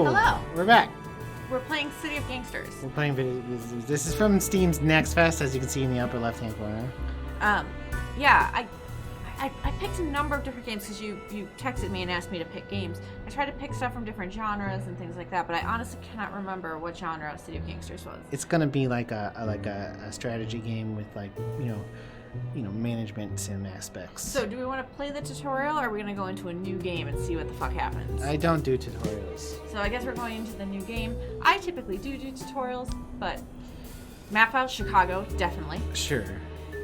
Oh, hello. We're back. We're playing City of Gangsters. We're playing video. This is from Steam's Next Fest, as you can see in the upper left-hand corner. Yeah, I picked a number of different games because you texted me and asked me to pick games. I tried to pick stuff from different genres and things like that, but I honestly cannot remember what genre City of Gangsters was. It's gonna be like a strategy game with like management sim aspects. So do we want to play the tutorial, or are we gonna go into a new game and see what the fuck happens? I don't do tutorials. So I guess we're going into the new game. I typically do tutorials, but map file Chicago, definitely. Sure.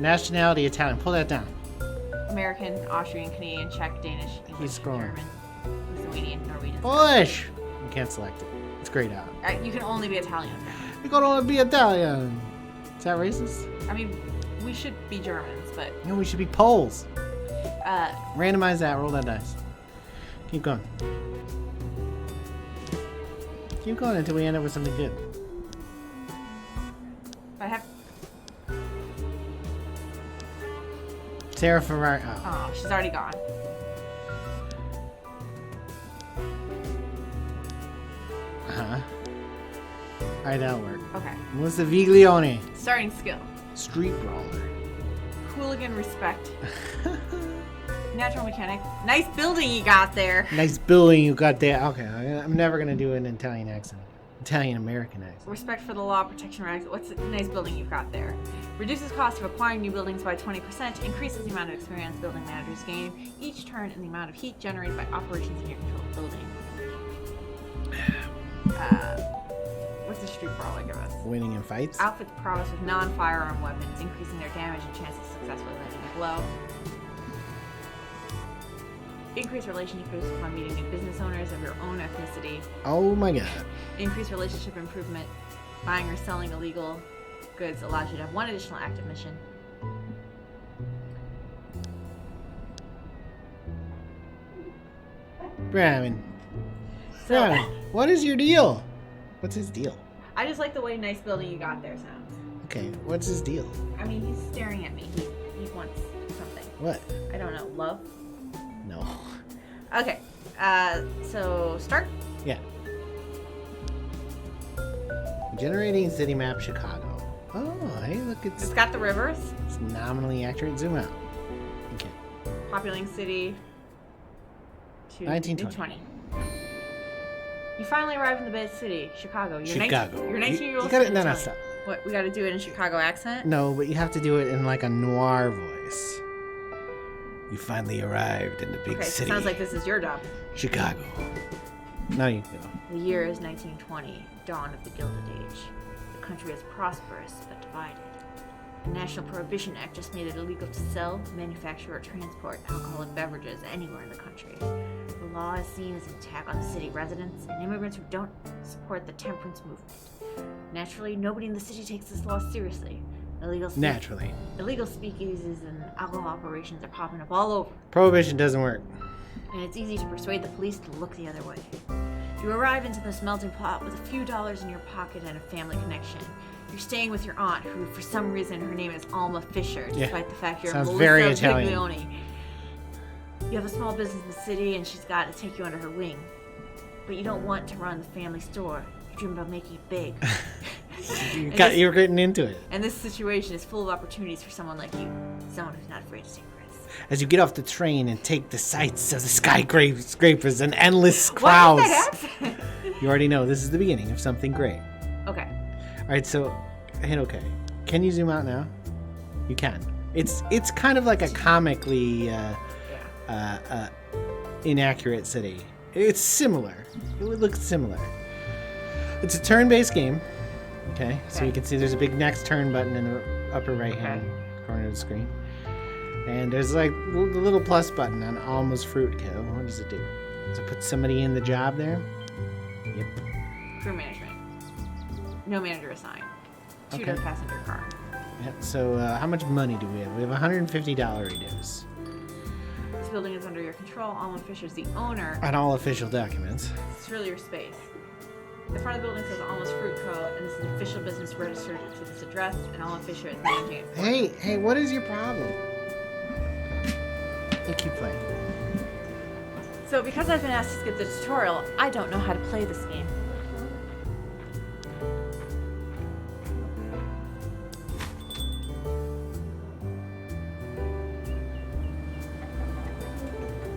Nationality Italian. Pull that down. American, Austrian, Canadian, Czech, Danish, English, German, Lithuanian, Norwegian. Polish! You can't select it. It's grayed out. You can only be Italian, apparently. You can only be Italian. Is that racist? I mean, we should be Germans, but... No, we should be Poles. Uh, Randomize that. Roll that dice. Keep going. Keep going until we end up with something good. I have... Sarah Ferrari. Oh, she's already gone. Uh-huh. Alright, that'll work. Okay. Melissa Viglione. Starting skill. Street brawler. Hooligan respect. Natural mechanic. Nice building you got there. Nice building you got there. Okay, I'm never gonna do an Italian accent. Italian-American accent. Respect for the law, protection rights. What's the nice building you've got there? Reduces cost of acquiring new buildings by 20%. Increases the amount of experience building managers gain each turn and the amount of heat generated by operations in your controlled building. What's the street brawler give us? Winning in fights. Outfit the prowess with non-firearm weapons, increasing their damage and chance of successfully landing a blow. Increase relationship boost upon meeting new business owners of your own ethnicity. Oh my god. Increase relationship improvement. Buying or selling illegal goods allows you to have one additional active mission. Brahmin. So, Brahmin, what is your deal? What's his deal? I just like the way nice building you got there sounds. Okay, what's his deal? I mean, he's staring at me. He wants something. What? I don't know. Love? No. Okay. So start? Yeah. Generating city map Chicago. Oh, hey, look, It's got the rivers. it's nominally accurate. Zoom out. Okay. Populating city to 1920. You finally arrived in the big city, Chicago. You're Chicago. You're 19 years old. No, stop. What, we gotta do it in Chicago accent? No, but you have to do it in like a noir voice. You finally arrived in the big Okay, city. sounds like this is your job. Chicago. Now you go. The year is 1920, dawn of the Gilded Age. The country is prosperous but divided. The National Prohibition Act just made it illegal to sell, manufacture, or transport alcoholic beverages anywhere in the country. The law is seen as an attack on the city residents and immigrants who don't support the temperance movement. Naturally, nobody in the city takes this law seriously. Illegal speakeasies and alcohol operations are popping up all over. Prohibition doesn't work. And it's easy to persuade the police to look the other way. You arrive into this melting pot with a few dollars in your pocket and a family connection. You're staying with your aunt, who, for some reason, her name is Alma Fisher, despite the fact you're Sounds Melissa very Italian. Viglione. You have a small business in the city, and she's got to take you under her wing. But you don't want to run the family store. You dream about making it big. You're getting into it. And this situation is full of opportunities for someone like you, someone who's not afraid to take risks. As you get off the train and take the sights of the skyscrapers and endless Why crowds. is that accent? You already know this is the beginning of something great. Okay. All right, so hit OK. Can you zoom out now? You can. It's kind of like a comically inaccurate city. It's similar. It would look similar. It's a turn-based game. Okay, so you can see there's a big next turn button in the upper right-hand corner of the screen. And there's like the little plus button on Alma's Fruit Co. What does it do? Does it put somebody in the job there? Yep. Crew management. No manager assigned. Tutor Okay. passenger car. Yep. So how much money do we have? We have $150 reduce This building is under your control. Alma Fisher's the owner. on all official documents. It's really your space. The front of the building says Alma's Fruit Co. and this is an official business registered to this address, and Alma Fisher is managing it. Hey, what is your problem? You keep playing. So because I've been asked to skip the tutorial, I don't know how to play this game.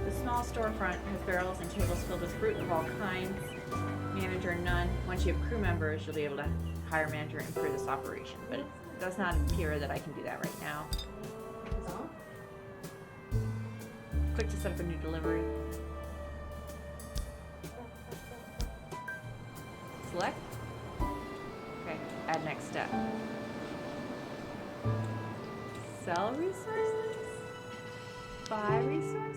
The small storefront has barrels and tables filled with fruit of all kinds. Manager none. Once you have crew members, you'll be able to hire a manager and improve this operation, but it does not appear that I can do that right now. Click to set up a new delivery. Select. Okay, add next step. Sell resources? Buy resources?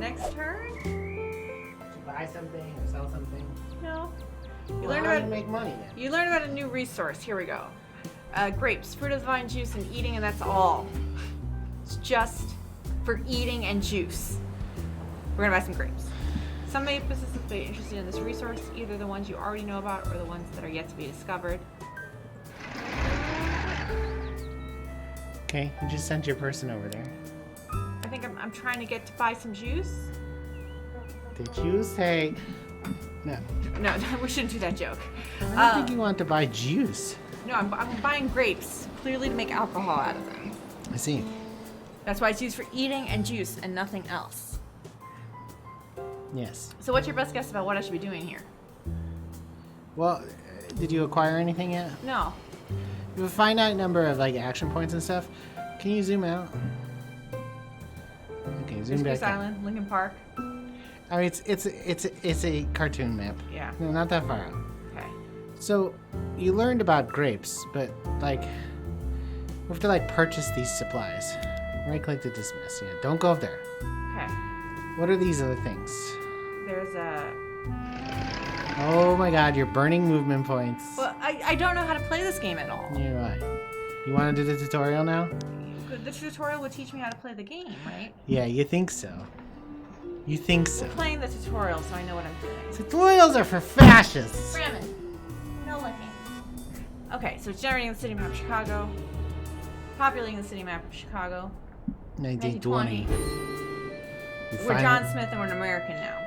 Next turn? To buy something or sell something. No. You learn how to make money then. You learn about a new resource. Here we go. Grapes, fruit of the vine juice, and eating, and that's all. It's just for eating and juice. We're gonna buy some grapes. Some may specifically be interested in this resource, either the ones you already know about or the ones that are yet to be discovered. Okay, you just sent your person over there. I think I'm trying to get to buy some juice. Did you say... No. No, we shouldn't do that joke. I don't think you want to buy juice. No, I'm buying grapes, clearly to make alcohol out of them. I see. That's why it's used for eating and juice and nothing else. Yes. So what's your best guess about what I should be doing here? Well, did you acquire anything yet? No. You have a finite number of like action points and stuff. Can you zoom out? Okay, zoom back. Goose Island, Lincoln Park. I mean, it's a cartoon map. Yeah. No, not that far out. Okay. So, you learned about grapes, but like, we have to like purchase these supplies. Right-click to dismiss. Yeah, don't go up there. Okay. What are these other things? There's a. Oh my God, you're burning movement points. Well, I don't know how to play this game at all. You're right. You want to do the tutorial now? The tutorial would teach me how to play the game, right? Yeah, you think so. You think so. I'm playing the tutorial, so I know what I'm doing. Tutorials are for fascists. Ramen. No licking. Okay, so it's generating the city map of Chicago. Populating the city map of Chicago. 1920. We're John Smith and we're an American now.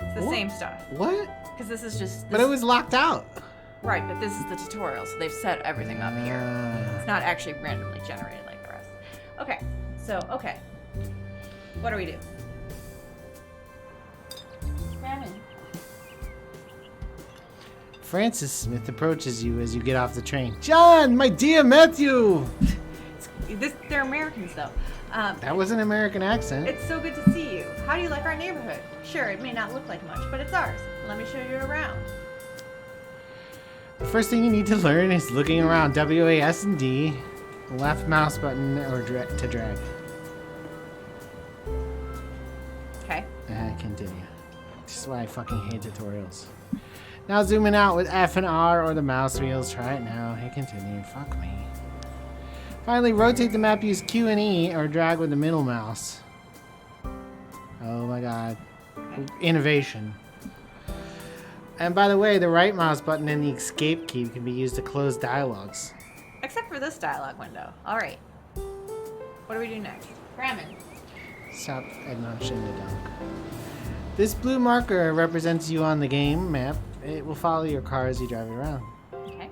It's the same stuff. What? Because this is just... But it was locked out. Right, but this is the tutorial, so they've set everything up here. It's not actually randomly generated like the rest. Okay, so, okay. What do we do? Ramen. Francis Smith approaches you as you get off the train. John, my dear Matthew! They're Americans, though. That was an American accent. It's so good to see you. How do you like our neighborhood? Sure, it may not look like much, but it's ours. Let me show you around. The first thing you need to learn is looking around. WAS and D. Left mouse button or to drag. Okay. Continue. This is why I fucking hate tutorials. Now zooming out with F and R or the mouse wheels. Try it now. Hit continue. Fuck me. Finally, rotate the map. Use Q and E or drag with the middle mouse. Oh my God. Innovation. And by the way, the right mouse button and the escape key can be used to close dialogues. Except for this dialogue window. All right. What do we do next? Ramen. Stop admonishing the dog. This blue marker represents you on the game map. It will follow your car as you drive it around. Okay.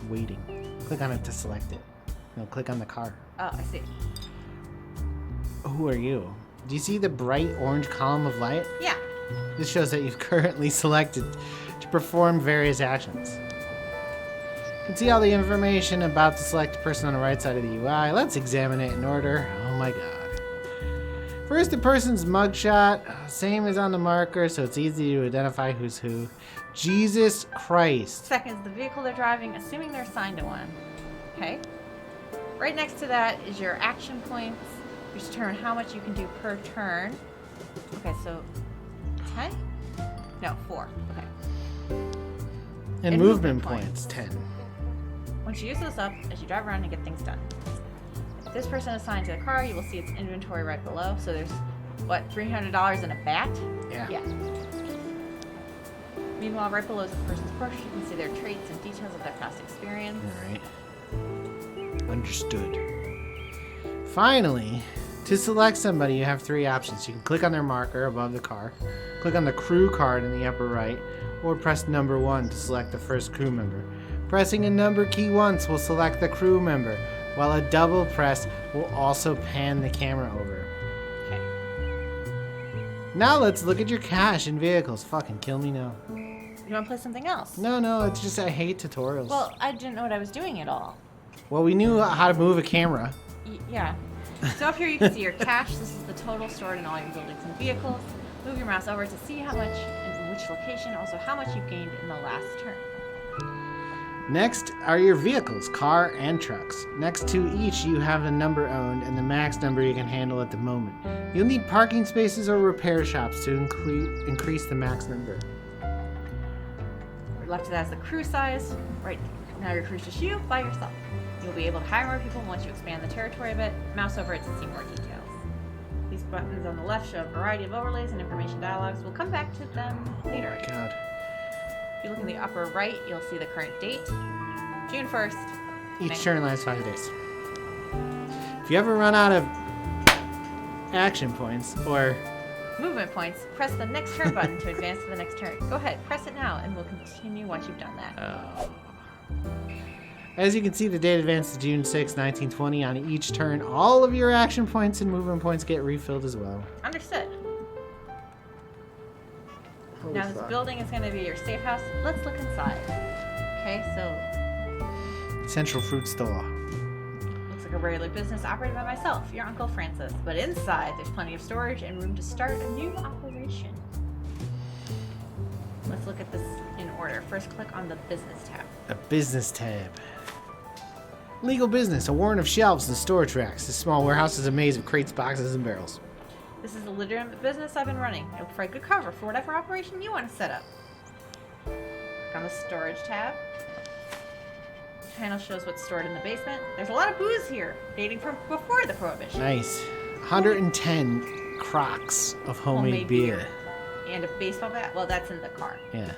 Waiting. Click on it to select it. No, click on the car. Oh, I see. Who are you? Do you see the bright orange column of light? Yeah. This shows that you've currently selected to perform various actions. You can see all the information about the selected person on the right side of the UI. Let's examine it in order. Oh my God. First, the person's mugshot. Same as on the marker, so it's easy to identify who's who. Jesus Christ. Second, the vehicle they're driving, assuming they're assigned to one. Okay. Right next to that is your action points, which determine how much you can do per turn. Okay, so 10? No, 4. Okay. And movement points, 10. Once you use this up, as you drive around and get things done. If this person is assigned to the car, you will see its inventory right below. So there's, what, $300 in a bat? Yeah. Meanwhile, right below the person's Porsche, you can see their traits and details of their past experience. Alright. Understood. Finally, to select somebody, you have 3 options. You can click on their marker above the car, click on the crew card in the upper right, or press number 1 to select the first crew member. Pressing a number key once will select the crew member, while a double press will also pan the camera over. Okay. Now let's look at your cash and vehicles. Fucking kill me now. You want to play something else? No, it's just I hate tutorials. Well, I didn't know what I was doing at all. Well, we knew how to move a camera. Yeah. So up here you can see your cash. This is the total stored in all your buildings and vehicles. Move your mouse over to see how much and in which location, also how much you've gained in the last turn. Next are your vehicles, car and trucks. Next to each you have the number owned and the max number you can handle at the moment. You'll need parking spaces or repair shops to increase the max number. Left to that is the crew size. Right now your crew's just you by yourself. You'll be able to hire more people once you expand the territory a bit. Mouse over it to see more details. These buttons on the left show a variety of overlays and information dialogues. We'll come back to them later. Oh God. If you look in the upper right, you'll see the current date, June 1st. Each turn lasts 5 days. If you ever run out of action points or movement points, press the next turn button to advance to the next turn. Go ahead, press it now, and we'll continue once you've done that. As you can see, the date advanced to June 6, 1920. On each turn, all of your action points and movement points get refilled as well. Understood. Holy Now this fuck. building is going to be your safe house. Let's look inside. Okay, so Central Fruit Store. looks like a regular business operated by myself, your Uncle Francis. But inside, there's plenty of storage and room to start a new operation. Let's look at this in order. First, click on the business tab. A business tab. Legal business, a warrant of shelves and storage racks. This small warehouse is a maze of crates, boxes, and barrels. This is a legitimate business I've been running. It'll provide good cover for whatever operation you want to set up. Click on the storage tab. The panel shows what's stored in the basement. There's a lot of booze here, dating from before the Prohibition. Nice. 110 crocks of homemade beer. And a baseball bat. Well, that's in the car. Yeah.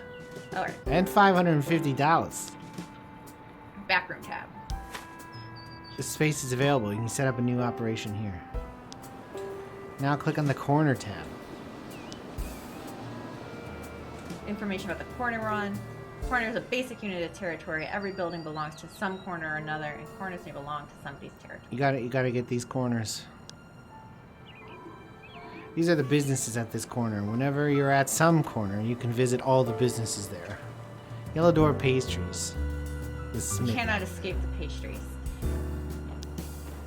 Alright. And $550. Backroom tab. The space is available. You can set up a new operation here. Now click on the corner tab. Information about the corner we're on. Corner is a basic unit of territory. Every building belongs to some corner or another, and corners may belong to somebody's territory. You gotta get these corners. These are the businesses at this corner. Whenever you're at some corner, you can visit all the businesses there. Yellow Door Pastries. You cannot escape the pastries.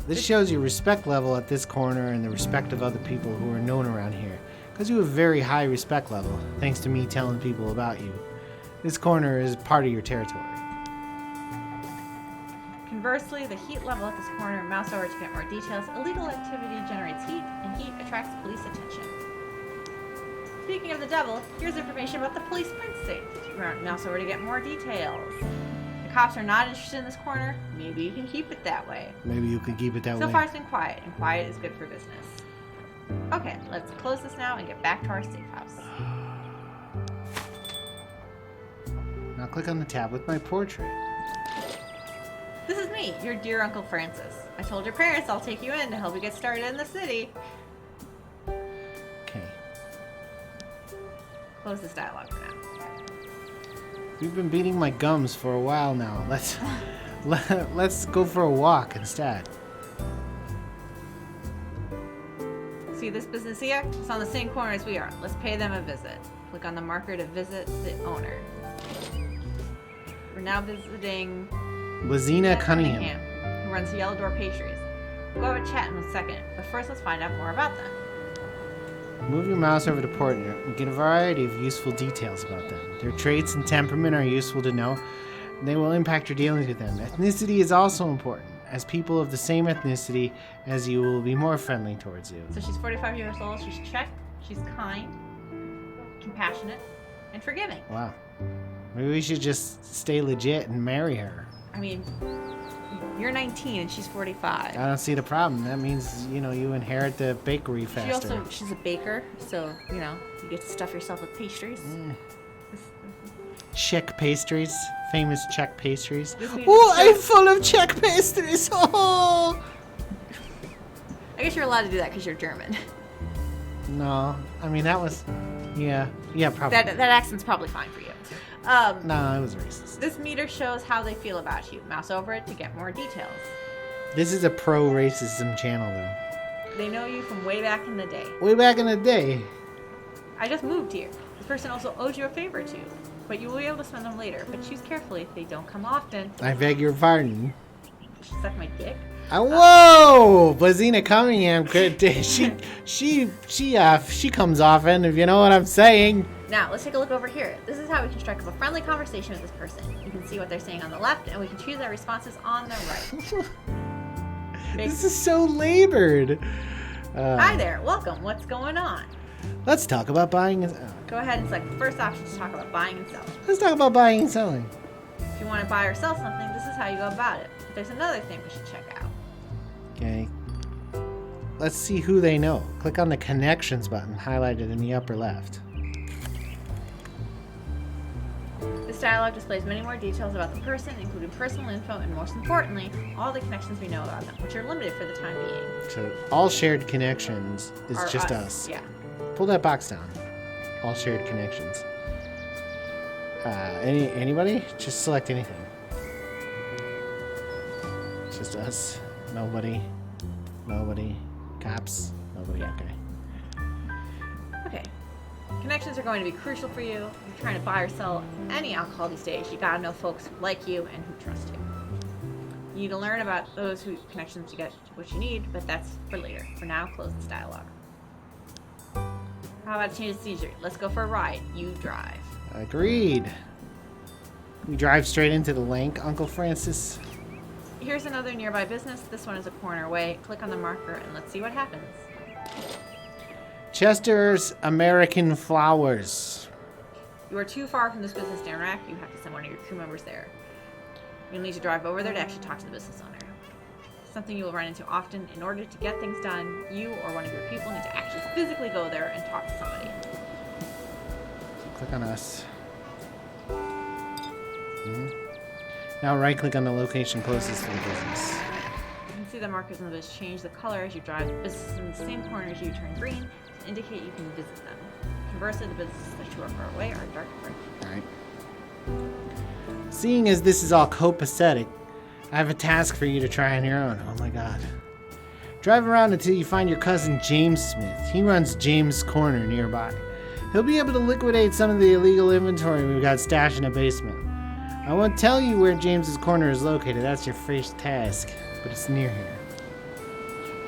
This shows your respect level at this corner and the respect of other people who are known around here. Because you have very high respect level, thanks to me telling people about you. This corner is part of your territory. Conversely, the heat level at this corner, mouse over to get more details. Illegal activity generates heat, and heat attracts police attention. Speaking of the devil, here's information about the police precinct. Mouse over to get more details. The cops are not interested in this corner. Maybe you can keep it that way. Maybe you could keep it that way. So far it's been quiet, and quiet is good for business. Okay, let's close this now and get back to our safe house. Now click on the tab with my portrait. This is me, your dear Uncle Francis. I told your parents I'll take you in to help you get started in the city. Okay. Close this dialogue for now. We've been beating my gums for a while now. Let's go for a walk instead. See this business here? It's on the same corner as we are. Let's pay them a visit. Click on the marker to visit the owner. We're now visiting Lazina Cunningham. who runs the Yellow Door Pastries. We'll go have a chat in a second, but first let's find out more about them. Move your mouse over to portrait and get a variety of useful details about them. Their traits and temperament are useful to know. They will impact your dealings with them. Ethnicity is also important. As people of the same ethnicity as you will be more friendly towards you. So she's 45 years old, she's Czech, she's kind, compassionate, and forgiving. Wow. Maybe we should just stay legit and marry her. I mean, you're 19 and she's 45. I don't see the problem. That means, you know, you inherit the bakery faster. She's a baker, so, you know, you get to stuff yourself with pastries. Czech pastries. Famous Czech pastries. Oh, I'm full of Czech pastries. Oh! I guess you're allowed to do that because you're German. No. I mean, that was... Yeah. Yeah, probably. That accent's probably fine for you. No, it was racist. This meter shows how they feel about you. Mouse over it to get more details. This is a pro-racism channel, though. They know you from way back in the day. Way back in the day. I just moved here. This person also owes you a favor too, but you will be able to spend them later. But choose carefully. They don't come often. I beg your pardon. She sucked my dick. Whoa! Blazina Cunningham could... She comes often, if you know what I'm saying. Now, let's take a look over here. This is how we can strike up a friendly conversation with this person. You can see what they're saying on the left, and we can choose our responses on the right. This is so labored. Hi there. Welcome. What's going on? Let's talk about buying and... Go ahead and select the first option to talk about buying and selling. Let's talk about buying and selling. If you want to buy or sell something, this is how you go about it. There's another thing we should check out. Okay. Let's see who they know. Click on the connections button highlighted in the upper left. This dialog displays many more details about the person, including personal info and, most importantly, all the connections we know about them, which are limited for the time being. So all shared connections is Are just us. Yeah. Pull that box down. All shared connections. Anybody? Just select anything. Just us. Nobody. Cops. Nobody. Okay. Okay. Connections are going to be crucial for you. If you're trying to buy or sell any alcohol these days, you gotta know folks who like you and who trust you. You need to learn about those connections to get what you need, but that's for later. For now, close this dialogue. How about a change of seizure? Let's go for a ride. You drive. Agreed. We drive straight into the lake, Uncle Francis. Here's another nearby business. This one is a corner away. Click on the marker and let's see what happens. Chester's American Flowers. You are too far from this business to interact. You have to send one of your crew members there. You'll need to drive over there to actually talk to the business owner. Something you will run into often. In order to get things done, you or one of your people need to actually physically go there and talk to somebody. Click on us. Now right-click on the location closest to the business. You can see the markers on the business change the color as you drive. The businesses in the same corner as you turn green to indicate you can visit them. Conversely, the businesses that you are far away are dark green. Alright. Seeing as this is all copacetic, I have a task for you to try on your own. Oh my god. Drive around until you find your cousin James Smith. He runs James Corner nearby. He'll be able to liquidate some of the illegal inventory we've got stashed in a basement. I won't tell you where James's Corner is located. That's your first task, but it's near here.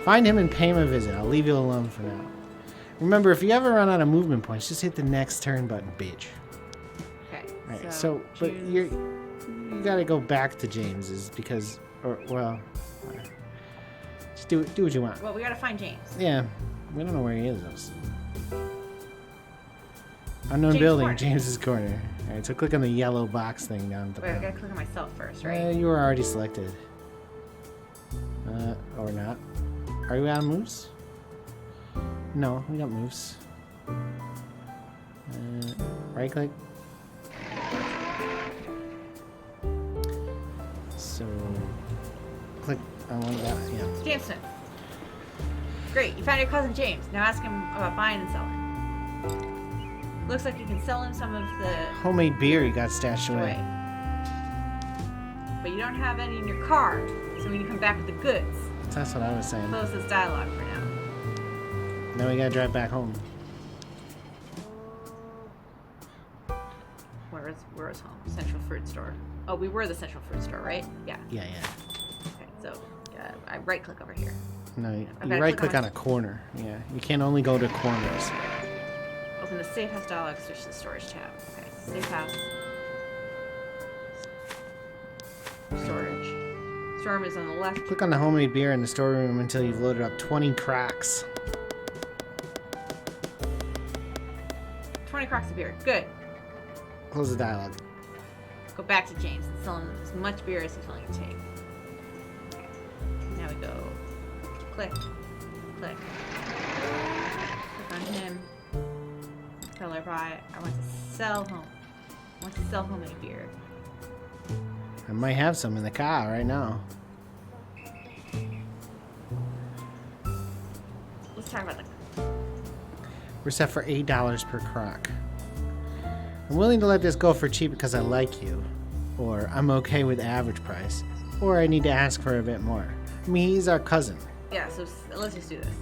Find him and pay him a visit. I'll leave you alone for now. Remember, if you ever run out of movement points, just hit the next turn button, bitch. Okay. Right. So but you gotta go back to James's because, just do what you want. Well, we gotta find James. Yeah, we don't know where he is. Unknown James building, Corner. James's Corner. All right, so click on the yellow box thing down at the Wait, I bottom. gotta click on myself first, right? You were already selected. Or not. Are we on moves? No, we got moves. Right click. So, click on one of that, yeah. James Smith. Great, you found your cousin James. Now ask him about buying and selling. Looks like you can sell him some of the Homemade beer you got stashed away. But you don't have any in your car, so we need to come back with the goods. That's what I was saying. Close this dialogue for now. Now we gotta drive back home. Where is home? Central Fruit Store. Oh, we were the Central Fruit Store, right? Yeah. Yeah. Okay, so I right click over here. No, you gotta right click click on a corner. Yeah, you can only go to corners. Open the Safe House dialog, switch to the Storage tab. Okay, Safe House. Storage. Storeroom is on the left. Click on the homemade beer in the storeroom until you've loaded up 20 cracks. 20 cracks of beer. Good. Close the dialogue. Go back to James and sell him as much beer as he's willing to take. Now we go. Click. Click. Click on him. Seller buy. I want to sell home. I want to sell homemade beer. I might have some in the car right now. Let's talk about the. We're set for $8 per crock. I'm willing to let this go for cheap because I like you. Or I'm okay with average price. Or I need to ask for a bit more. I mean, he's our cousin. Yeah, so let's just do this.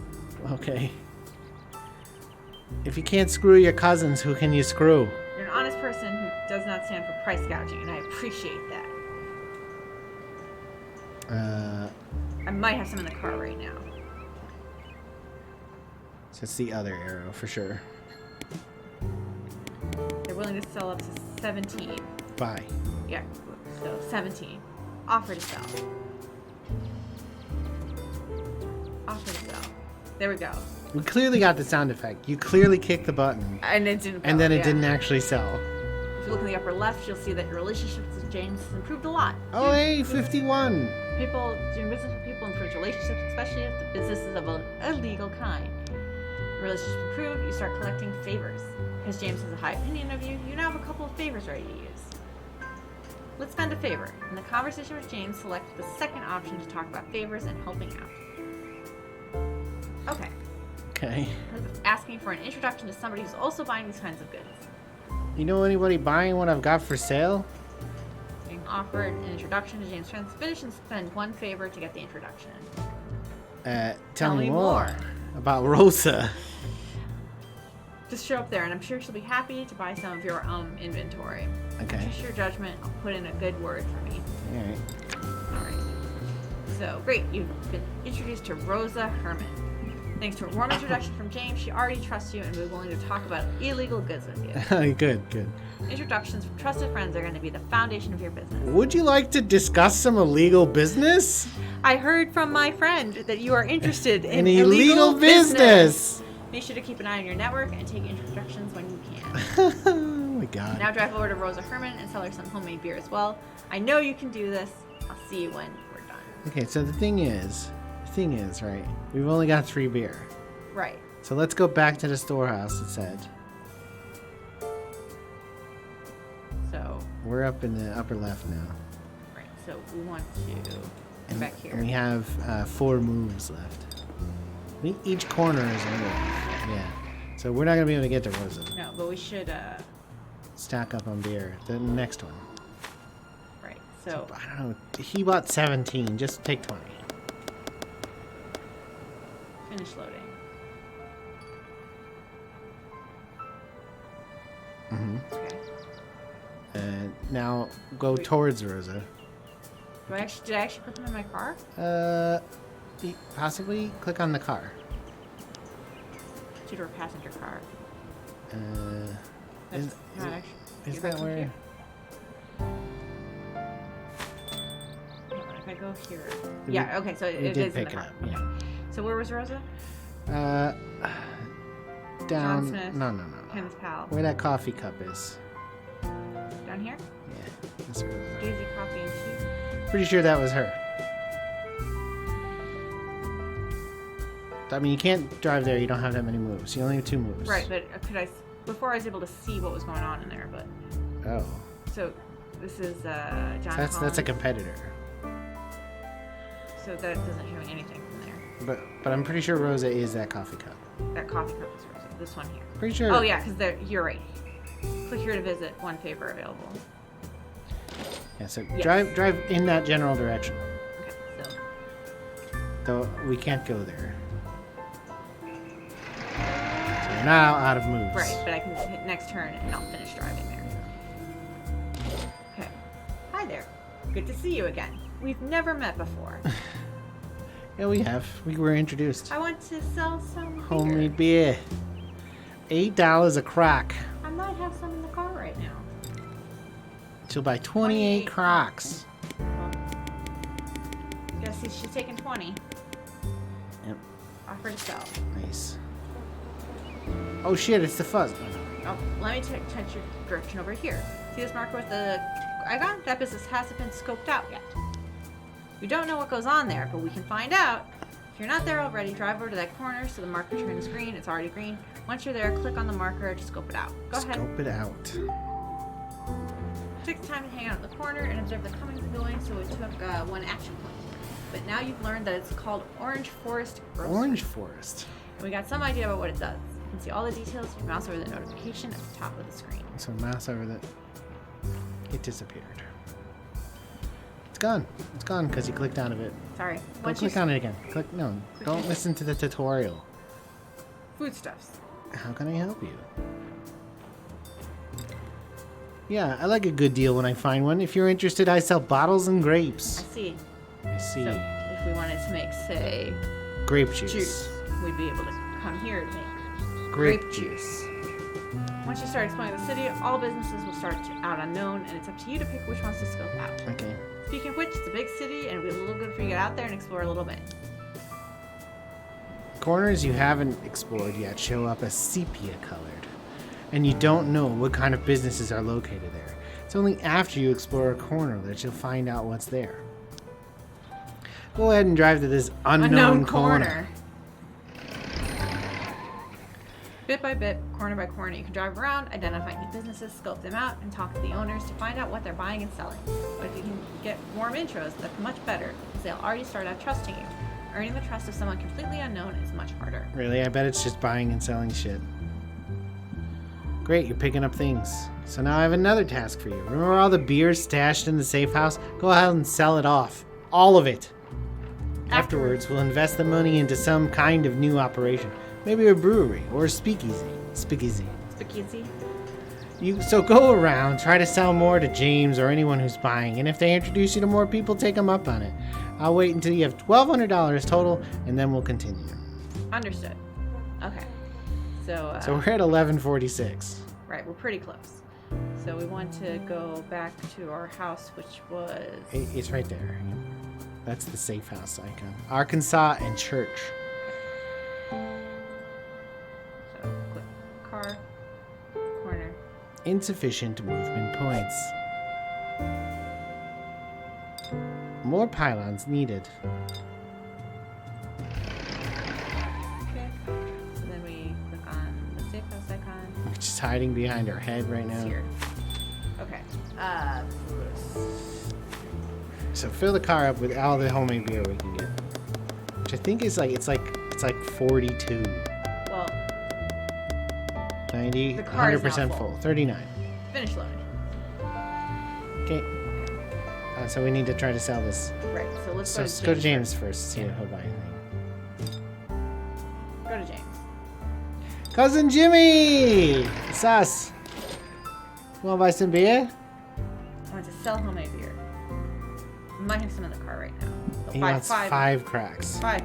Okay. If you can't screw your cousins, who can you screw? You're an honest person who does not stand for price gouging, and I appreciate that. I might have some in the car right now. So it's the other arrow for sure. They're willing to sell up to 17. Buy. Yeah, so 17. Offer to sell. Offer to sell. There we go. We clearly got the sound effect. You clearly kicked the button. And it didn't go, And then it yeah. didn't actually sell. If you look in the upper left, you'll see that your relationship with James has improved a lot. Oh, hey, 51. People doing business with people improves relationships, especially if the business is of an illegal kind. Relationships improve, you start collecting favors. Because James has a high opinion of you, you now have a couple of favors ready to use. Let's spend a favor. In the conversation with James, select the second option to talk about favors and helping out. Okay. Okay. Asking for an introduction to somebody who's also buying these kinds of goods. You know anybody buying what I've got for sale? Being offered an introduction to James Trent's finish and spend one favor to get the introduction. Tell me more about Rosa. Just show up there, and I'm sure she'll be happy to buy some of your inventory. Okay. Trust your judgment. I'll put in a good word for me. All right. So, great. You've been introduced to Rosa Herman. Thanks to a warm introduction from James, she already trusts you and will be willing to talk about illegal goods with you. Good. Introductions from trusted friends are going to be the foundation of your business. Would you like to discuss some illegal business? I heard from my friend that you are interested in illegal business. Make sure to keep an eye on your network and take introductions when you can. Oh my god. Now drive over to Rosa Herman and sell her some homemade beer as well. I know you can do this. I'll see you when we're done. Okay, so the thing is, right, we've only got 3 beer. Right. So let's go back to the storehouse, it said. So. We're up in the upper left now. Right, so we want to come back here. And we have 4 moves left. I think each corner is a move. Yeah. So we're not going to be able to get to Rosa. No, but we should, stack up on beer. The next one. Right, so. I don't know. He bought 17. Just take 20. Finish loading. Mm-hmm. Okay. Now go towards Rosa. Did I actually put them in my car? Possibly click on the car. Two-door passenger car. Is Not actually. is that where? If I go here. Yeah, okay, so it is in the car. Yeah. So where was Rosa? Down. John Smith. No. Kenneth Powell. Where that coffee cup is. Down here? Yeah. That's where it was. Daisy Coffee and Tea. Pretty sure that was her. I mean, you can't drive there. You don't have that many moves. You only have 2 moves. Right, but before I was able to see what was going on in there, but. Oh. So this is John. That's a competitor. So that doesn't show me anything from there. But I'm pretty sure Rosa is that coffee cup. That coffee cup is Rosa. This one here. Pretty sure. Oh yeah, because you're right. Click here to visit. One favor available. Yeah. So Yes. drive in that general direction. Okay, so. Though we can't go there. So we're now out of moves. Right, but I can hit next turn and I'll finish driving there. Okay. Hi there. Good to see you again. We've never met before. Yeah, we have. We were introduced. I want to sell some Homemade beer. $8 a crock. I might have some in the car right now. She'll buy 28 crocks. Well, guess she's taking 20. Yep. Offer to sell. Nice. Oh shit! It's the fuzz. Oh, let me touch your direction over here. See this marker with the icon? That business hasn't been scoped out yet. We don't know what goes on there, but we can find out. If you're not there already, drive over to that corner so the marker turns green. It's already green. Once you're there, click on the marker to scope it out. Go ahead. Scope it out. Take the time to hang out in the corner and observe the comings and goings, so it took 1 action point. But now you've learned that it's called Orange Forest Grocery. Orange Forest. We got some idea about what it does. You can see all the details if you mouse over the notification at the top of the screen. So mouse over that. It disappeared. It's gone. It's gone because you clicked out of it. Sorry. Don't click on it again. Click. No. Don't listen to the tutorial. Foodstuffs. How can I help you? Yeah, I like a good deal when I find one. If you're interested, I sell bottles and grapes. I see. I see. So if we wanted to make, say, Grape juice. we'd be able to come here to make Grape juice. Once you start exploring the city, all businesses will start out unknown, and it's up to you to pick which ones to scope out. Okay. Speaking of which, it's a big city, and it'll be a little good for you to get out there and explore a little bit. Corners you haven't explored yet show up as sepia colored, and you don't know what kind of businesses are located there. It's only after you explore a corner that you'll find out what's there. Go ahead and drive to this unknown corner. Bit by bit, corner by corner, you can drive around, identify new businesses, scope them out, and talk to the owners to find out what they're buying and selling. But if you can get warm intros, that's much better, because they'll already start out trusting you. Earning the trust of someone completely unknown is much harder. Really? I bet it's just buying and selling shit. Great, you're picking up things. So now I have another task for you. Remember all the beer stashed in the safe house? Go ahead and sell it off. All of it. Afterwards, we'll invest the money into some kind of new operation. Maybe a brewery or a speakeasy. Speakeasy. So go around, try to sell more to James or anyone who's buying, and if they introduce you to more people, take them up on it. I'll wait until you have $1,200 total, and then we'll continue. Understood. Okay. So we're at 1146. Right, we're pretty close. So we want to go back to our house, which was... It's right there. That's the safe house icon. Arkansas and church. So click car, corner. Insufficient movement points. More pylons needed. Okay. So then we click on the safe house icon. Which is hiding behind our head right It's now. here. Okay. So fill the car up with all the homemade beer we can get. Which I think is it's like 42. Well, 90, the car is now 100% full. 39. finish loading. Okay. So we need to try to sell this. Right. So let's So go to James first. See if he'll buy anything. Go to James. Cousin Jimmy! It's us. You want to buy some beer? I want to sell homemade beer. I might have some in the car right now. So He wants 5 cracks. 5.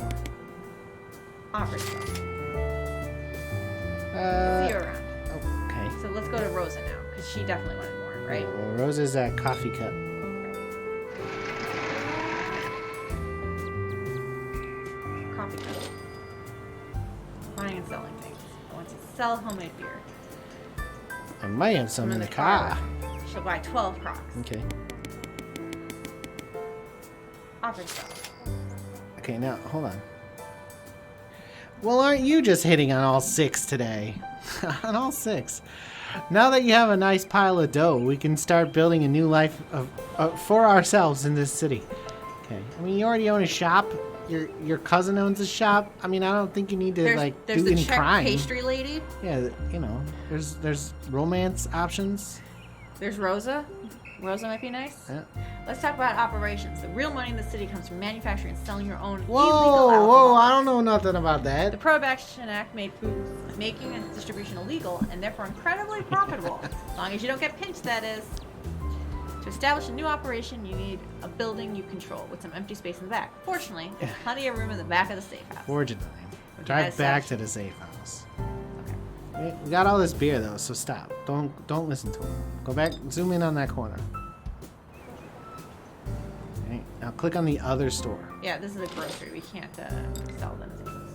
Offer stuff. See you around. Okay. So let's go to Rosa now, because she definitely wanted more, right? Well, Rosa's a coffee cup. Coffee cup. Buying and selling things. I want to sell homemade beer. I might have some in the car. She'll buy 12 Crocs. Okay. Offer stuff. Okay, now, hold on. Well, aren't you just hitting on all 6 today? On all 6. Now that you have a nice pile of dough, we can start building a new life for ourselves in this city. Okay. I mean, you already own a shop. Your cousin owns a shop. I mean, I don't think you need to There's do the any Czech crime. pastry lady. Yeah, there's romance options. There's Rosa. Rosa might be nice. Yeah. Let's talk about operations. The real money in the city comes from manufacturing and selling your own illegal Whoa, alcohol. I don't know nothing about The that. Prohibition Act made booze making and distribution illegal and therefore incredibly profitable. As long as you don't get pinched, that is. To establish a new operation, you need a building you control with some empty space in the back. Fortunately, there's plenty of room in the back of the safe house. Fortunately. Which Drive has back such- to the safe house. Okay. We got all this beer though, so stop. Don't listen to him. Go back, zoom in on that corner. Okay, now click on the other store. Yeah, this is a grocery. We can't sell them things.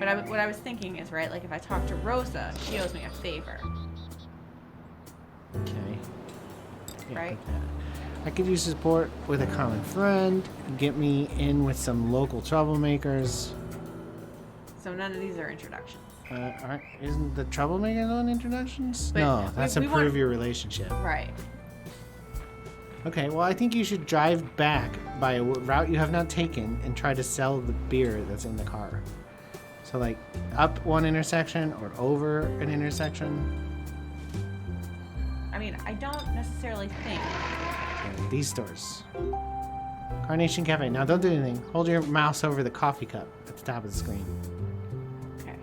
But what I was thinking is, right, like if I talk to Rosa, she owes me a favor. Okay. Yeah, Right. like that. I could use support with a common friend. Get me in with some local troublemakers. So none of these are introductions. Isn't the troublemaker on introductions? But No, that's we improve want- your relationship. Right. Okay, well, I think you should drive back by a route you have not taken and try to sell the beer that's in the car. So, like, up one intersection or over an intersection. I mean, I don't necessarily think. Okay, these stores. Carnation Cafe. Now, don't do anything. Hold your mouse over the coffee cup at the top of the screen. Okay.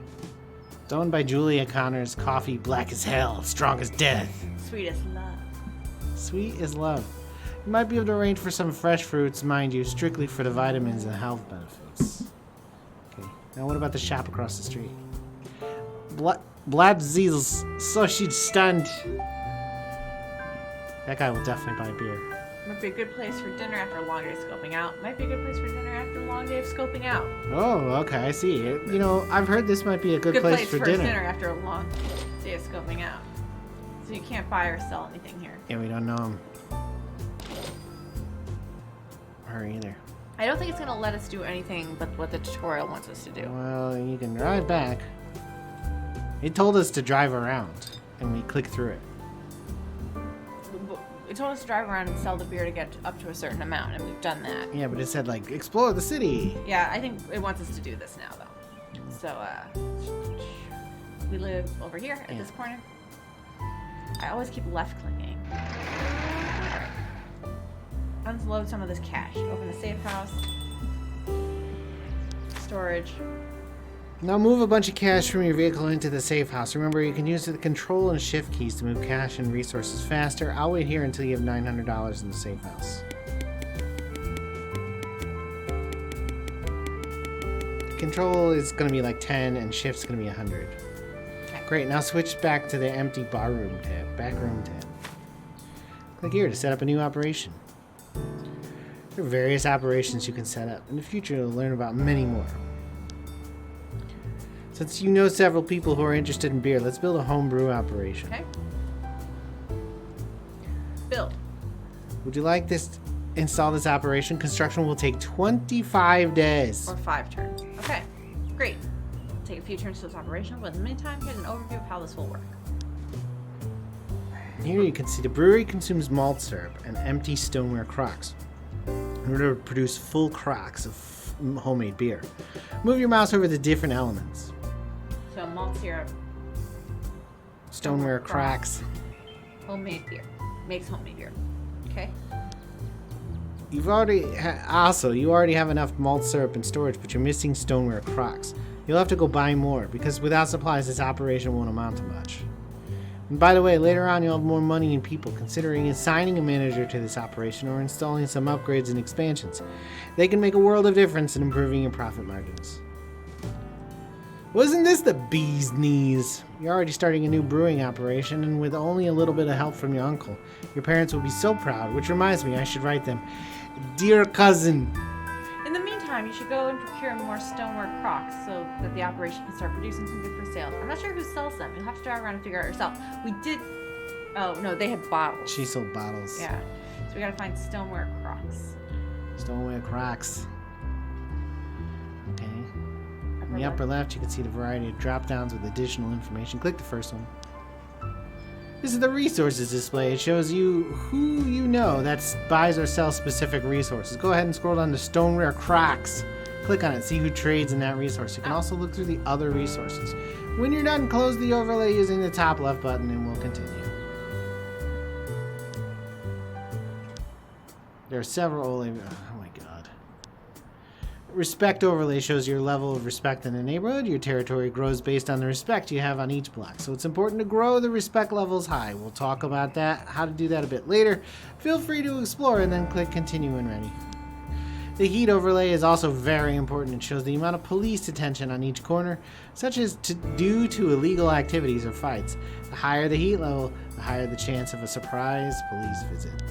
It's owned by Julia Connor's coffee, black as hell, strong as death. Sweet as love. Sweet as love. You might be able to arrange for some fresh fruits, mind you, strictly for the vitamins and health benefits. Okay, now what about the shop across the street? Blabzil's sausage stand. That guy will definitely buy beer. Might be a good place for dinner after a long day of scoping out. Might be a good place for dinner after a long day of scoping out. Oh, okay, I see. You know, I've heard this might be a good place for dinner. After a long day of scoping out. So you can't buy or sell anything here. Yeah, we don't know him. Her either. I don't think it's gonna let us do anything but what the tutorial wants us to do. Well, you can drive back. It told us to drive around, and we click through it. It told us to drive around and sell the beer to get up to a certain amount, and we've done that. Yeah, but it said, like, explore the city. Yeah, I think it wants us to do this now, though. So, we live over here at this corner. I always keep left clicking. Alright. Unload some of this cash. Open the safe house. Storage. Now move a bunch of cash from your vehicle into the safe house. Remember, you can use the control and shift keys to move cash and resources faster. I'll wait here until you have $900 in the safe house. Control is going to be like 10 and shift's going to be 100. Okay. Great, now switch back to the empty backroom tab. Click here to set up a new operation. There are various operations you can set up. In the future, you'll learn about many more. Since you know several people who are interested in beer, let's build a home brew operation. Okay. Build. Would you like this? Install this operation. Construction will take 25 days. Or 5 turns. Okay. Great. Take a few turns to this operation, but in the meantime, here's an overview of how this will work. Here you can see the brewery consumes malt syrup and empty stoneware crocks in order to produce full crocks of homemade beer. Move your mouse over the different elements. So malt syrup, Stoneware crocks. homemade beer. Makes homemade beer. Okay. You've already you already have enough malt syrup in storage, but you're missing stoneware crocks. You'll have to go buy more because without supplies, this operation won't amount to much. And by the way, later on you'll have more money and people, considering assigning a manager to this operation or installing some upgrades and expansions. They can make a world of difference in improving your profit margins. Wasn't this the bee's knees? You're already starting a new brewing operation, and with only a little bit of help from your uncle. Your parents will be so proud, which reminds me, I should write them. Dear cousin. In the meantime, you should go and procure more stoneware crocks so that the operation can start producing some good for sale. I'm not sure who sells them. You'll have to drive around and figure out yourself. We did... Oh, no, they had bottles. She sold bottles. Yeah. So we gotta find stoneware crocks. Stoneware crocks. Okay. In the left. upper left, you can see the variety of drop-downs with additional information. Click the first one. This is the resources display. It shows you who you know that buys or sells specific resources. Go ahead and scroll down to Stoneware Crocks. Click on it, see who trades in that resource. You can also look through the other resources. When you're done, close the overlay using the top left button and we'll continue. There are several... Oh my god. Respect overlay shows your level of respect in the neighborhood. Your territory grows based on the respect you have on each block. So it's important to grow the respect levels high. We'll talk about that, how to do that a bit later. Feel free to explore and then click continue when ready. The heat overlay is also very important. It shows the amount of police attention on each corner, such as due to illegal activities or fights. The higher the heat level, the higher the chance of a surprise police visit.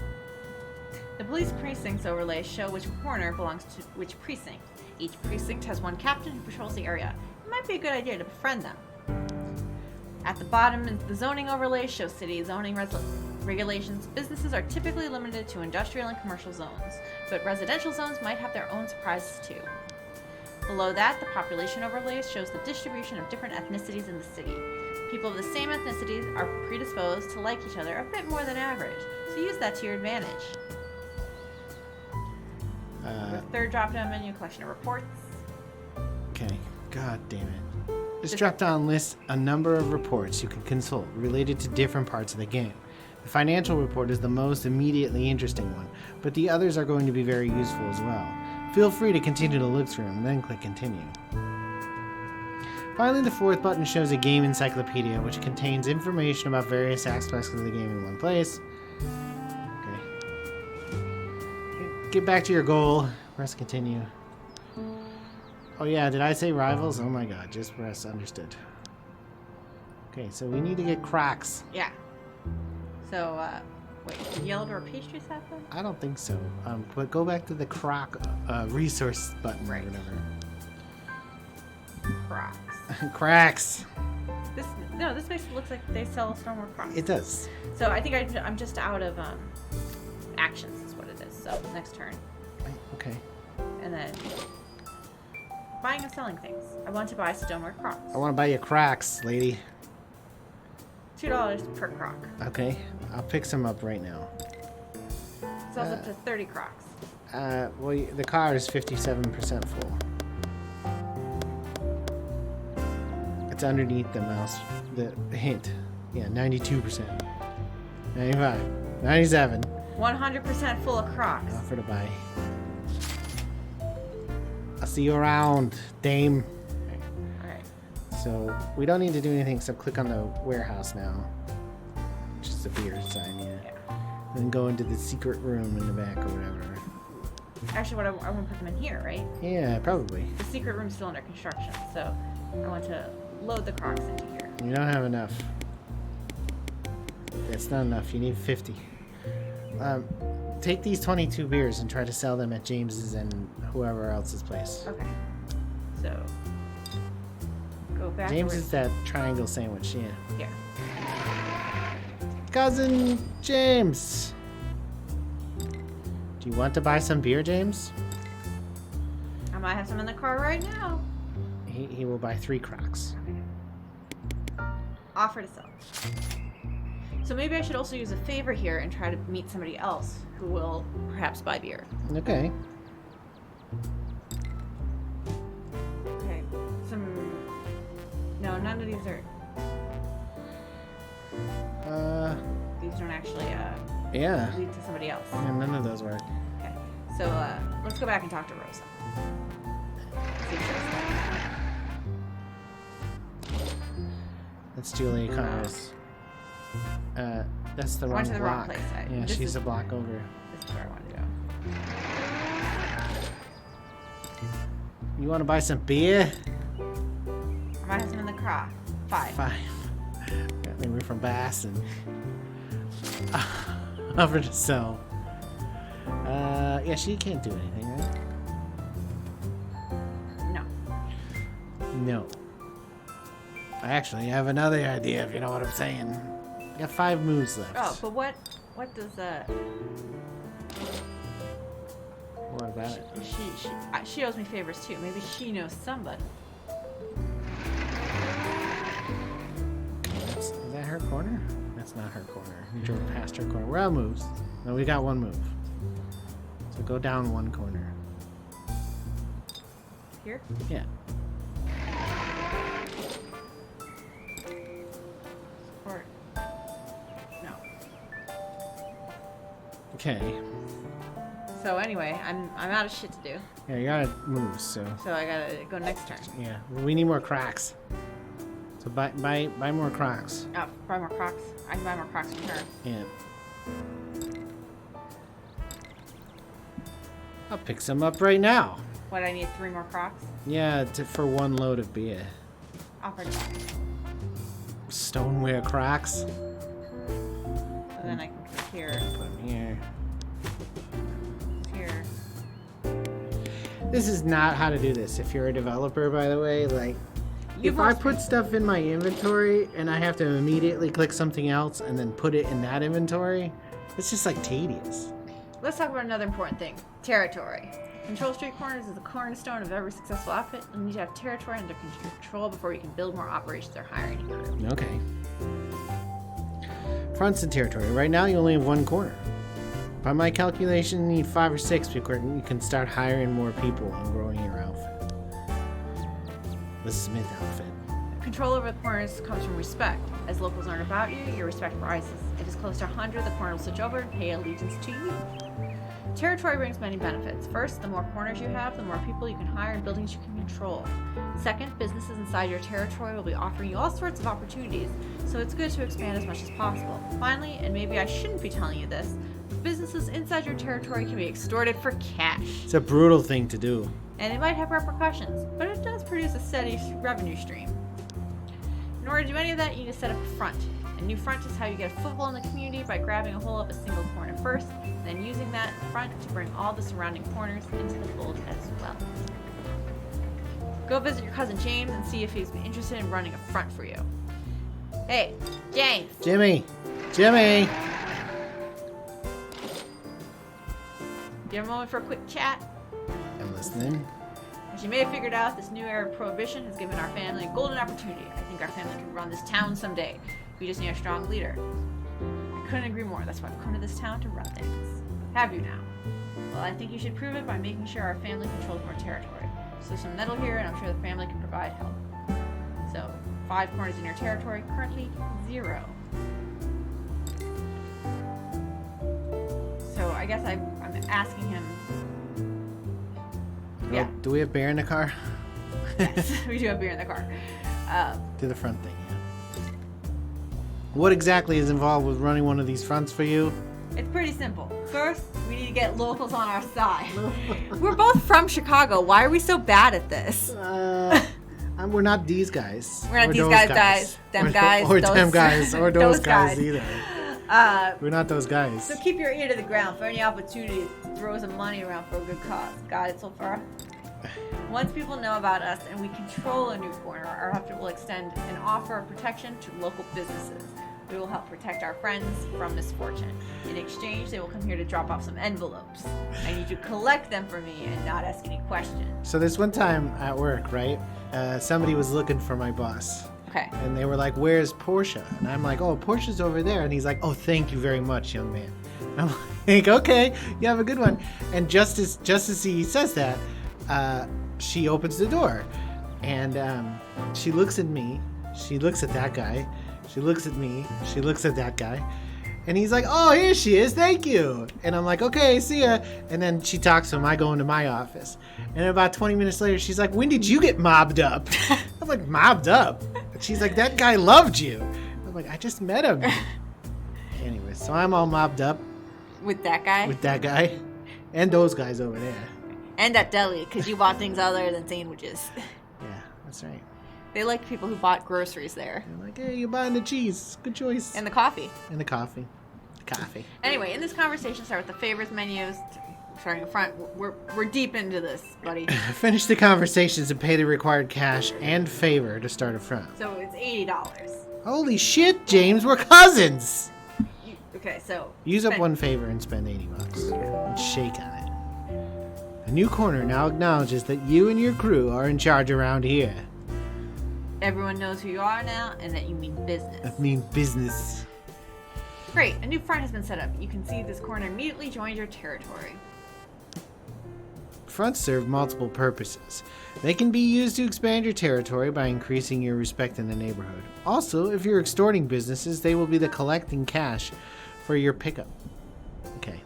The police precincts overlays show which corner belongs to which precinct. Each precinct has one captain who patrols the area. It might be a good idea to befriend them. At the bottom, the zoning overlays show city zoning Regulations. Businesses are typically limited to industrial and commercial zones, but residential zones might have their own surprises too. Below that, the population overlay shows the distribution of different ethnicities in the city. People of the same ethnicities are predisposed to like each other a bit more than average, so use that to your advantage. The third drop-down menu, collection of reports. Okay, god damn it. This drop-down lists a number of reports you can consult related to different parts of the game. The financial report is the most immediately interesting one, but the others are going to be very useful as well. Feel free to continue to look through them, and then click continue. Finally, the fourth button shows a game encyclopedia, which contains information about various aspects of the game in one place. Okay. Get back to your goal. Press continue. Oh yeah, did I say rivals? Oh my god, just press understood. Okay, so we need to get cracks. Yeah. So, wait, did yellow door pastries happen? I don't think so. But go back to the croc resource button Right. or whatever. Crocs. Cracks. This makes it look like they sell far more Crocs. It does. So I think I'm just out of actions is what it is. So next turn, Okay. and then buying and selling things. I want to buy stoneware Crocs. I want to buy you cracks, lady. $2 per Croc. Okay. I'll pick some up right now. Sells up to 30 Crocs. Well, the car is 57% full. It's underneath the mouse, the hint. Yeah, 92%. 95. 97. 100% full of Crocs. Offer to buy. I'll see you around, dame. Alright. So, we don't need to do anything except click on the warehouse now. Which is the beer sign, yeah. Then go into the secret room in the back or whatever. Actually, I want to put them in here, right? Yeah, probably. The secret room's still under construction, so I want to load the Crocs into here. You don't have enough. That's not enough. You need 50. Take these 22 beers and try to sell them at James's and whoever else's place. Okay. So go back. James is that triangle sandwich, yeah. Yeah. Cousin James! Do you want to buy some beer, James? I might have some in the car right now. He will buy 3 Crocs. Offer to sell. So maybe I should also use a favor here and try to meet somebody else who will perhaps buy beer. Okay. Okay. No, none of these are. These don't actually Yeah. lead to somebody else. Yeah, none of those work. Okay. So let's go back and talk to Rosa. See if she'll start. That's Julia Connors. That's the I wrong went to the wrong block. place. Yeah, This she's is- a block over. This is where I want to go. You want to buy some beer? I might have some in the car. 5. 5. They were from Bass and offer to sell. Yeah, she can't do anything, right? No. No. I actually have another idea, if you know what I'm saying. I got 5 moves left. Oh, but what does What about it? she owes me favors too. Maybe she knows somebody. Is that her corner? That's not her corner. We drove past her corner. We're out of moves. No, we got 1 move. So go down 1 corner. Here? Yeah. Or no. Okay. So anyway, I'm out of shit to do. Yeah, you gotta move, so. So I gotta go next turn. Yeah, we need more cracks. So buy more cracks. Oh, buy more Crocs. I can buy more Crocs from her. Yeah. I'll pick some up right now. What, I need 3 more Crocs? Yeah, for 1 load of beer. Offer to buy. Stoneware cracks. And then I can click here. Put them here. Here. This is not how to do this. If you're a developer, by the way, like, If I put stuff in my inventory and I have to immediately click something else and then put it in that inventory, it's just like tedious. Let's talk about another important thing. Territory. Control street corners is the cornerstone of every successful outfit. You need to have territory under control before you can build more operations or hire any crew. Okay. Fronts and territory. Right now you only have one corner. By my calculation, you need 5 or 6 before you can start hiring more people and growing your outfit. The Smith outfit. Control over the corners comes from respect. As locals learn about you, your respect rises. If it is close to 100, the corner will switch over and pay allegiance to you. Territory brings many benefits. First, the more corners you have, the more people you can hire and buildings you can control. Second, businesses inside your territory will be offering you all sorts of opportunities, so it's good to expand as much as possible. Finally, and maybe I shouldn't be telling you this, businesses inside your territory can be extorted for cash. It's a brutal thing to do. And it might have repercussions, but it does produce a steady revenue stream. In order to do any of that, you need to set up a front. A new front is how you get a foothold in the community by grabbing a hold of a single corner first, and then using that front to bring all the surrounding corners into the fold as well. Go visit your cousin James and see if he's interested in running a front for you. Hey, James! Jimmy! Jimmy! Do you have a moment for a quick chat? I'm listening. As you may have figured out, this new era of prohibition has given our family a golden opportunity. I think our family can run this town someday. We just need a strong leader. I couldn't agree more. That's why I've come to this town to run things. Have you now? Well, I think you should prove it by making sure our family controls more territory. So there's some metal here, and I'm sure the family can provide help. So, 5 corners in your territory, currently 0. So I guess I'm asking him. Yeah. Do we have beer in the car? Yes, we do have beer in the car. Do the front thing, yeah. What exactly is involved with running one of these fronts for you? It's pretty simple. First, we need to get locals on our side. We're both from Chicago. Why are we so bad at this? We're not these guys. We're not these guys. Them guys. Or those, them guys. Or those guys either. We're not those guys. So keep your ear to the ground for any opportunity to throw some money around for a good cause. Got it so far? Once people know about us and we control a new corner, our outfit will extend an offer of protection to local businesses. We will help protect our friends from misfortune. In exchange, they will come here to drop off some envelopes. I need you to collect them for me and not ask any questions. So this one time at work, right? Somebody was looking for my boss. Okay. And they were like, "Where's Portia?" And I'm like, "Oh, Portia's over there." And he's like, "Oh, thank you very much, young man." And I'm like, "Okay, you have a good one." And just as he says that, she opens the door, and she looks at me. She looks at that guy. She looks at me. She looks at that guy. And he's like, "Oh, here she is. Thank you." And I'm like, "Okay, see ya." And then she talks to him. I go into my office. And about 20 minutes later, she's like, "When did you get mobbed up?" I'm like, "Mobbed up?" And she's like, "That guy loved you." I'm like, "I just met him." Anyway, so I'm all mobbed up. With that guy? With that guy. And those guys over there. And that deli, because you bought things other than sandwiches. Yeah, that's right. They like people who bought groceries there. They're like, "Hey, you're buying the cheese. Good choice." And the coffee. And the coffee. Coffee. Anyway, in this conversation, start with the favors menus. Starting in front, we're deep into this, buddy. Finish the conversations and pay the required cash and favor to start a front. So it's $80. Holy shit, James, we're cousins! Okay, so... Use up one favor and spend $80. And shake on it. A new corner now acknowledges that you and your crew are in charge around here. Everyone knows who you are now and that you mean business. I mean business. Great, a new front has been set up. You can see this corner immediately joins your territory. Fronts serve multiple purposes. They can be used to expand your territory by increasing your respect in the neighborhood. Also, if you're extorting businesses, they will be the collecting cash for your pickup. Okay.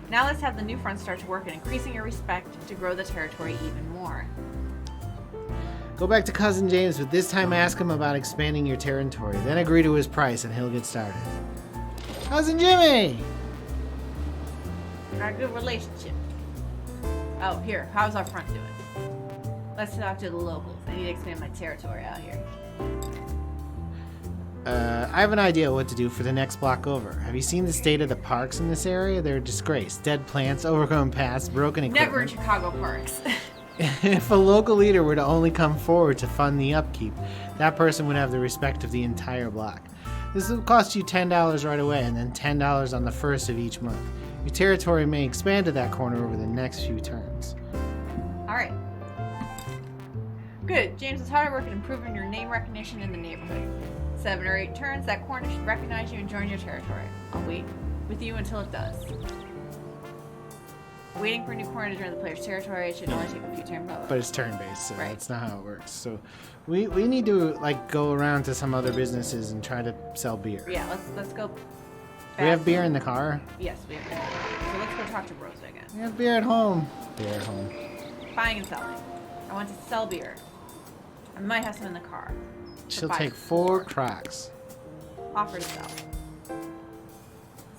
Now let's have the new front start to work at increasing your respect to grow the territory even more. Go back to Cousin James, but this time ask him about expanding your territory. Then agree to his price and he'll get started. Cousin Jimmy! Got a good relationship. Oh, here, how's our front doing? Let's talk to the locals. I need to expand my territory out here. I have an idea what to do for the next block over. Have you seen the state of the parks in this area? They're a disgrace. Dead plants, overgrown paths, broken equipment. Never in Chicago parks. If a local leader were to only come forward to fund the upkeep, that person would have the respect of the entire block. This will cost you $10 right away, and then $10 on the first of each month. Your territory may expand to that corner over the next few turns. Alright. Good. James is hard at work at improving your name recognition in the neighborhood. 7 or 8 turns, that corner should recognize you and join your territory. I'll wait with you until it does. Waiting for a new corner to join the player's territory, it should only take a few turns. But it's turn-based, so Right. that's not how it works. So we need to like go around to some other businesses and try to sell beer. Yeah, let's go. We have beer in the car. Yes, we have beer. So let's go talk to Rosa again. We have beer at home. Beer at home. Buying and selling. I want to sell beer. I might have some in the car. She'll take 4 cracks. Offer to sell.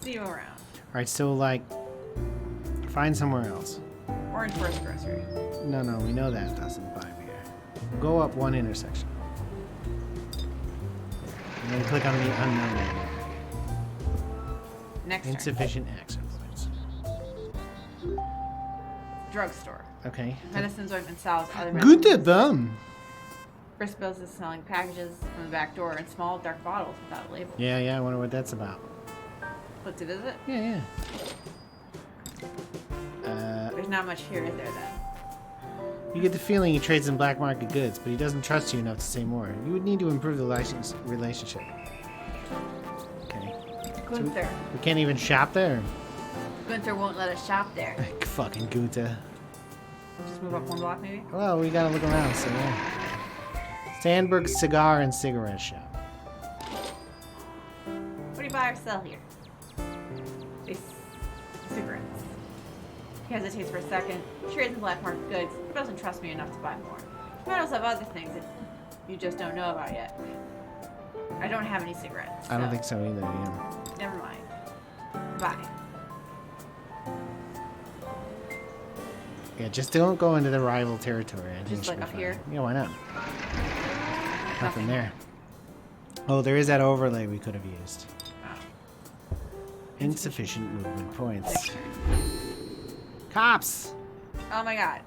See you around. All right, so like, find somewhere else. Orange First Grocery. No, we know that doesn't buy beer. Go up 1 intersection. And then click on the unknown area. Next turn. Insufficient access points. Drugstore. Okay. Medicines, ointment, salves, other Good medicines. to them. Briscoe's is selling packages from the back door in small, dark bottles without a label. Yeah, I wonder what that's about. Let's visit. Yeah. There's not much here, is there, then? You get the feeling he trades in black market goods, but he doesn't trust you enough to say more. You would need to improve the relationship. Okay. Gunther. We can't even shop there. Gunther won't let us shop there. Fucking Gunther. Just move up 1 block, maybe? Well, we gotta look around, so yeah. Sandberg's Cigar and Cigarette Shop. What do you buy or sell here? These cigarettes. He hesitates for a second, trades in black market goods, but doesn't trust me enough to buy more. He might also have other things that you just don't know about yet. I don't have any cigarettes. I don't think so either, yeah. Never mind. Bye. Yeah, just don't go into the rival territory. I think Just it should like be up here? fine. Yeah, why not? Nothing there. Oh, there is that overlay we could have used. Oh. Insufficient movement points. Next turn. Cops! Oh my god.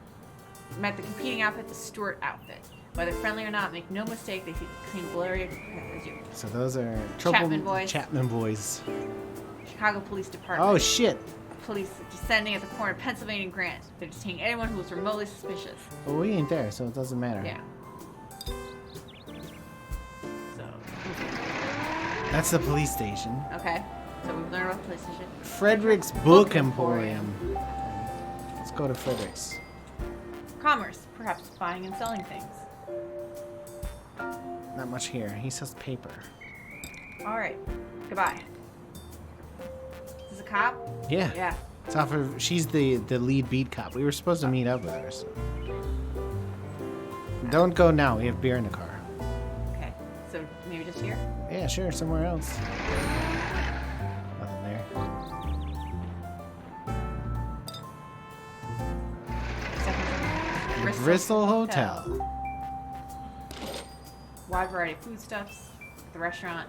Met the competing outfit, the Stewart outfit. Whether friendly or not, make no mistake, they see the same blurry as you. So those are Chapman boys. Chapman boys. Chicago Police Department. Oh shit! Police descending at the corner of Pennsylvania and Grant. They're detaining anyone who was remotely suspicious. Well, we ain't there, so it doesn't matter. Yeah. So. That's the police station. Okay. So we've learned about the police station. Frederick's Book Emporium. Let's go to Frederick's. Commerce. Perhaps buying and selling things. Not much here. He sells paper. Alright. Goodbye. Is this a cop? Yeah. Yeah. It's off of, she's the lead beat cop. We were supposed to meet up with her. So. Don't go now. We have beer in the car. Okay. So maybe just here? Yeah, sure. Somewhere else. Nothing there. Bristol Hotel. Wide variety of foodstuffs at the restaurant.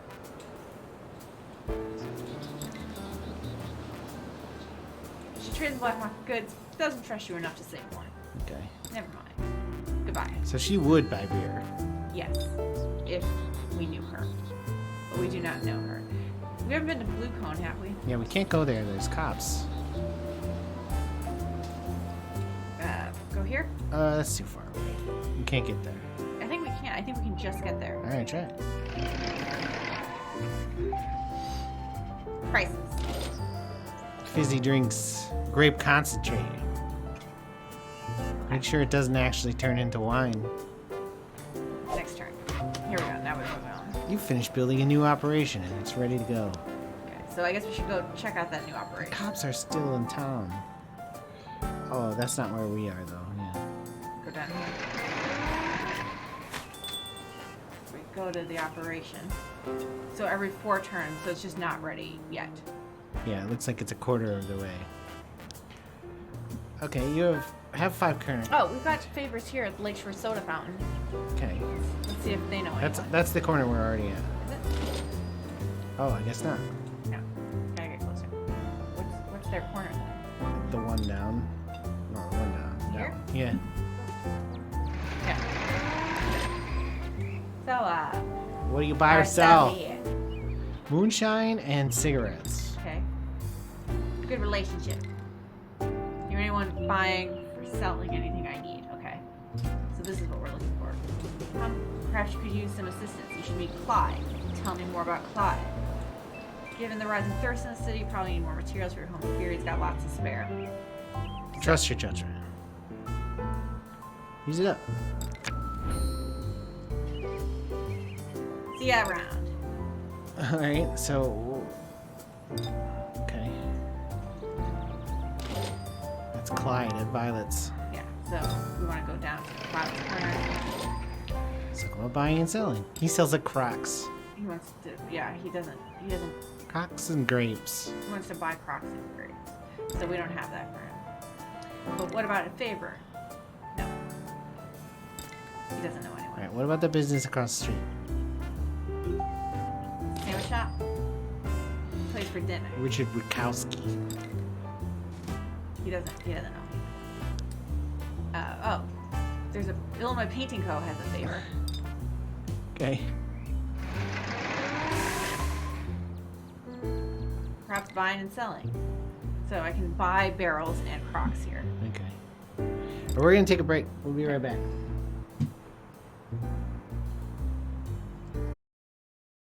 She trades in black market goods. Doesn't trust you enough to say more. Okay. Never mind. Goodbye. So she would buy beer. Yes, if we knew her. But we do not know her. We haven't been to Blue Cone, have we? Yeah, we can't go there. There's cops. Go here? That's too far away. We can't get there. I think we can. I think we can just get there. All right, try it. Prices. Fizzy drinks, grape concentrate. Make sure it doesn't actually turn into wine. Next turn. Here we go. Now we're moving on. You finished building a new operation and it's ready to go. Okay, so I guess we should go check out that new operation. Cops are still in town. Oh, that's not where we are, though. Yeah. Go down here. We go to the operation. So every 4 turns, so it's just not ready yet. Yeah, it looks like it's a quarter of the way. Okay, you have 5 current. Oh, we've got favorites here at the Lakeshore Soda Fountain. Okay, Let's see if they know anyone. that's the corner we're already at. Is it? Oh, I guess not. No. Gotta get closer. What's their corner then? The one down. No, the one down. Here? Yeah. So, What do you buy or alright, sell? here. Moonshine and cigarettes. Okay. Good relationship. You're anyone buying or selling anything I need. Okay. So this is what we're looking for. Perhaps you could use some assistance. You should meet Clyde. Tell me more about Clyde. Given the rising thirst in the city, you probably need more materials for your home beer. He's got lots to spare. Trust your judgment. Use it up. See ya around. Alright, so... Okay. That's Clyde at Violet's. Yeah, so we want to go down to Clyde's corner. So go buying and selling. He sells like Crocs. He wants to, yeah, he doesn't, Crocs and grapes. he wants to buy Crocs and grapes. So we don't have that for him. But what about a favor? No. He doesn't know anyone. Alright, what about the business across the street? Sandwich shop? Place for dinner. Richard Rukowski. He doesn't know. Oh. There's a Illinois Painting Co. has a favor. Okay. Perhaps buying and selling. So I can buy barrels and Crocs here. Okay. We're gonna take a break. We'll be right back.